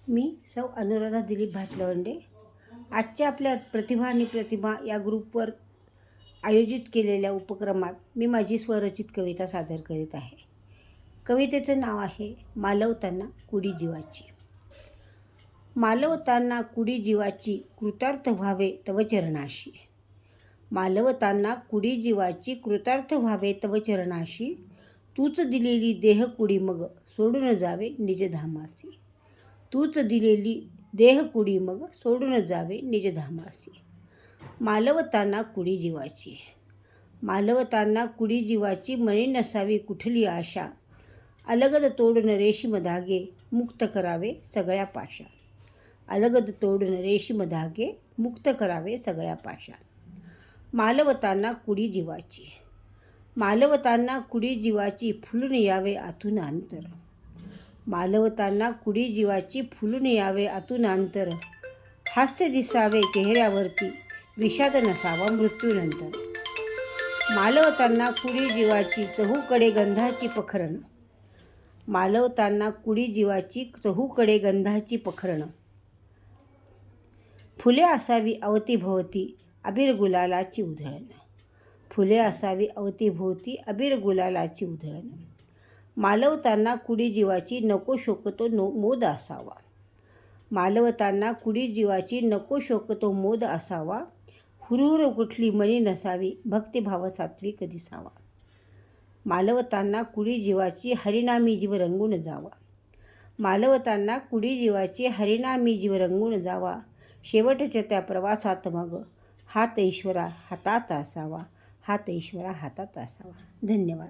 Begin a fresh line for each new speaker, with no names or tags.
मी सौ अनुराधा दिलीप भातलवंडे. आजच्या आपल्या प्रतिभा आणि प्रतिमा या ग्रुपवर आयोजित केलेल्या उपक्रमात मी माझी स्वरचित कविता सादर करीत आहे. कवितेचं नाव आहे मालवताना कुडी जीवाची. मालवताना कुडी जीवाची कृतार्थ व्हावे तव चरणाशी. मालवताना कुडी जीवाची कृतार्थ व्हावे तव चरणाशी. तूच दिलेली देह कुडी मग सोडून जावे निजधामासी. तूच दिलेली देह कुडी मग सोडून जावे निजधामासी. मालवताना कुडी जीवाची. मालवताना कुडी जीवाची मणी नसावी कुठली आशा. अलगद तोडून रेशीम धागे मुक्त करावे सगळ्या पाशा. अलगद तोडून रेशीम धागे मुक्त करावे सगळ्या पाशा. मालवताना कुडी जीवाची. मालवताना कुडी जीवाची फुलून यावे आतून अंतर. मालवताना कुडी जीवाची फुलून यावे आतून अंतर. हास्य दिसावे चेहऱ्यावरती विषाद नसावा मृत्यूनंतर. मालवताना कुडी जीवाची चहूकडे गंधाची पखरण. मालवताना कुडी जीवाची चहूकडे गंधाची पखरण. फुले असावी अवतीभोवती अबीर गुलालाची उधळण. फुले असावी अवतीभोवती अबीर गुलालाची उधळण. मालवताना कुडी जीवाची नको शोकतो मोद असावा. मालवताना कुडी जीवाची नको शोकतो मोद असावा. हुरहुर कुठली मणी नसावी भक्तिभाव सात्विक दिसावा. मालवताना कुडी जीवाची हरिनामी जीव रंगून जावा. मालवताना कुडी जीवाची हरिनामी जीव रंगून जावा. शेवटच्या त्या प्रवासात मग हात ईश्वरा हातात असावा. हात ईश्वरा हातात असावा. धन्यवाद.